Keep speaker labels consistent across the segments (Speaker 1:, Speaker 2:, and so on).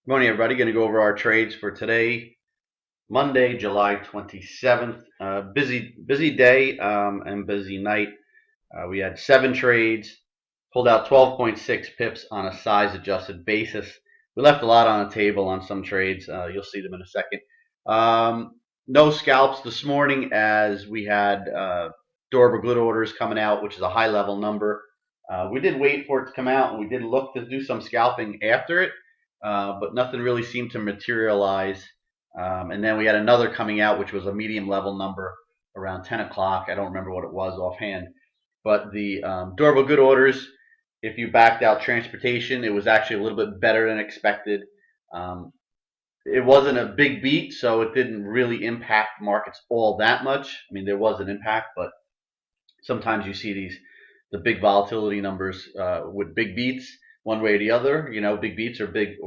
Speaker 1: Morning, everybody. Going to go over our trades for today, Monday, July 27th. Busy day and busy night. We had 7 trades, pulled out 12.6 pips on a size adjusted basis. We left a lot on the table on some trades. You'll see them in a second. No scalps this morning as we had durable good orders coming out, which is a high level number. We did wait for it to come out, and we did look to do some scalping after it. But nothing really seemed to materialize. And then we had another coming out, which was a medium level number around 10 o'clock. I don't remember what it was offhand. But the durable good orders, if you backed out transportation, it was actually a little bit better than expected. It wasn't a big beat, so it didn't really impact markets all that much. I mean, there was an impact, but sometimes you see the big volatility numbers with big beats one way or the other. Big beats or big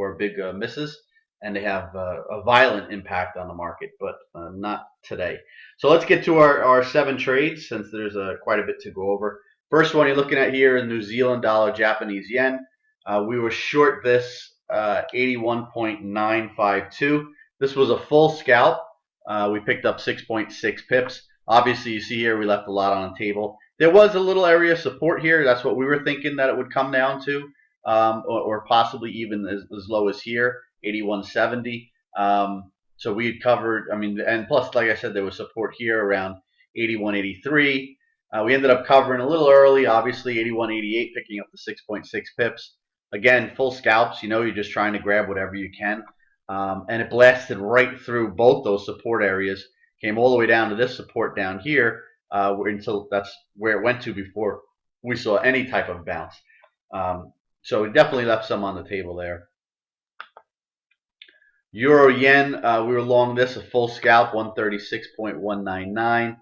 Speaker 1: misses, and they have a violent impact on the market, but not today. So let's get to our 7 trades, since there's quite a bit to go over. First one you're looking at here is New Zealand dollar, Japanese yen. We were short this 81.952. This was a full scalp. We picked up 6.6 pips. Obviously, you see here we left a lot on the table. There was a little area of support here. That's what we were thinking that it would come down to, or possibly even as low as here, 81.70. So we had covered, and plus, like I said, there was support here around 81.83. We ended up covering a little early, obviously 81.88, picking up the 6.6 pips. Again, full scalps, you're just trying to grab whatever you can. And it blasted right through both those support areas, came all the way down to this support down here, until that's where it went to before we saw any type of bounce. So we definitely left some on the table there. Euro yen, we were long this, a full scalp, 136.199.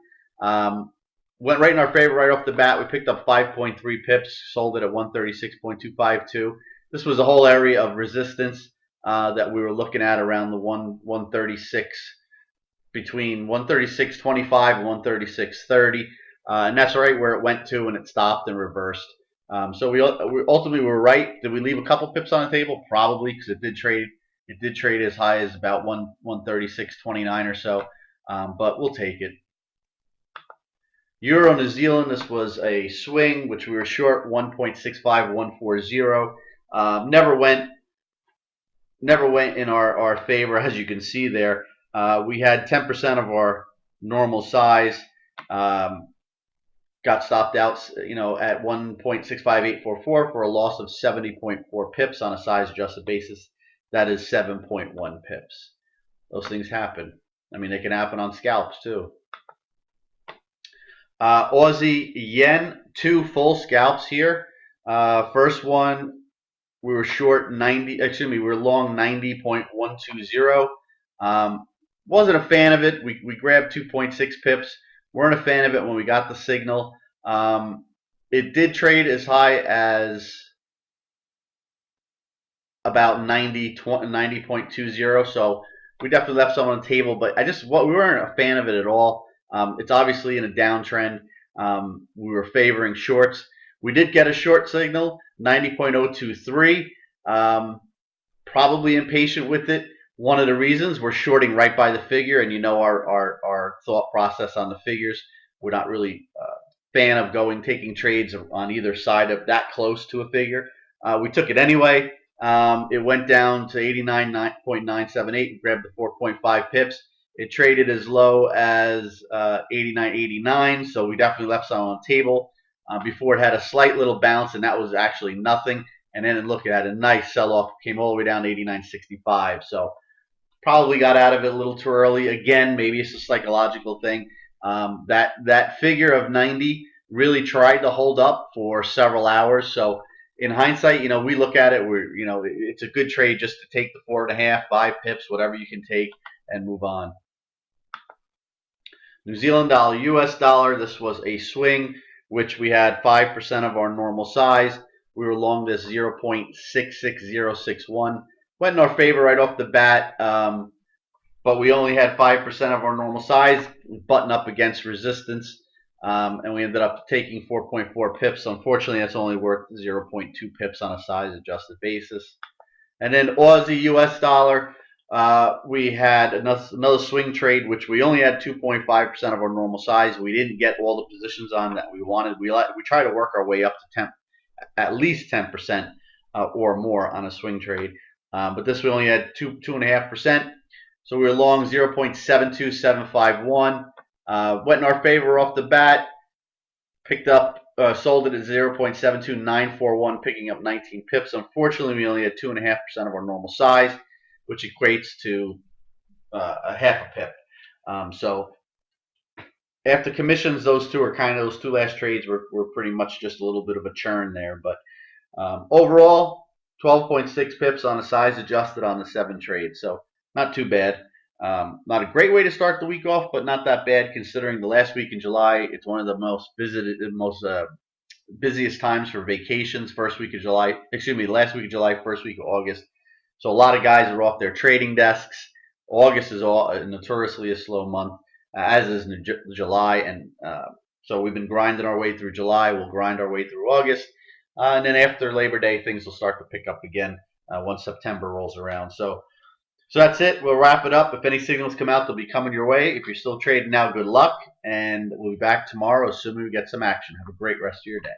Speaker 1: Went right in our favor right off the bat. We picked up 5.3 pips, sold it at 136.252. This was a whole area of resistance that we were looking at around the 136, between 136.25 and 136.30, and that's right where it went to, and it stopped and reversed. So we ultimately were right. Did we leave a couple pips on the table? Probably, because it did trade as high as about 136.29 or so, but we'll take it. Euro New Zealand, this was a swing, which we were short 1.65140. Never went in our favor, as you can see there. We had 10% of our normal size. Got stopped out, at 1.65844 for a loss of 70.4 pips on a size adjusted basis. That is 7.1 pips. Those things happen. They can happen on scalps too. Aussie yen, 2 full scalps here. First one, we were short 90. Excuse me, we were long 90.120. Wasn't a fan of it. We grabbed 2.6 pips. Weren't a fan of it when we got the signal. It did trade as high as about 90.20, so we definitely left some on the table, but we weren't a fan of it at all. It's obviously in a downtrend. We were favoring shorts. We did get a short signal, 90.023. Probably impatient with it. One of the reasons, we're shorting right by the figure, and our thought process on the figures. We're not really a fan of taking trades on either side of that close to a figure. We took it anyway. It went down to 89.978, grabbed the 4.5 pips. It traded as low as 89.89, so we definitely left some on the table. Before it had a slight little bounce, and that was actually nothing. And then look at a nice sell-off, came all the way down to 89.65. So probably got out of it a little too early. Again, maybe it's a psychological thing. That figure of 90 really tried to hold up for several hours. So in hindsight, we look at it. It's a good trade just to take the 4.5, 5 pips, whatever you can take, and move on. New Zealand dollar, US dollar. This was a swing, which we had 5% of our normal size. We were long this 0.66061. Went in our favor right off the bat, but we only had 5% of our normal size, button up against resistance, and we ended up taking 4.4 pips. Unfortunately, that's only worth 0.2 pips on a size adjusted basis. And then Aussie US dollar, we had another swing trade, which we only had 2.5% of our normal size. We didn't get all the positions on that we wanted. We try to work our way up to at least 10% or more on a swing trade. But this we only had 2.5%. So we were long 0.72751. Went in our favor off the bat. Sold it at 0.72941, picking up 19 pips. Unfortunately, we only had 2.5% of our normal size, which equates to a half a pip. So after commissions, those two last trades were pretty much just a little bit of a churn there. But overall, 12.6 pips on a size adjusted on the 7 trades. So not too bad. Not a great way to start the week off, but not that bad considering the last week in July. It's one of the busiest times for vacations. Last week of July, first week of August. So a lot of guys are off their trading desks. August is notoriously a slow month, as is July, and so we've been grinding our way through July. We'll grind our way through August, and then after Labor Day, things will start to pick up again once September rolls around. So that's it. We'll wrap it up. If any signals come out, they'll be coming your way. If you're still trading now, good luck, and we'll be back tomorrow assuming we get some action. Have a great rest of your day.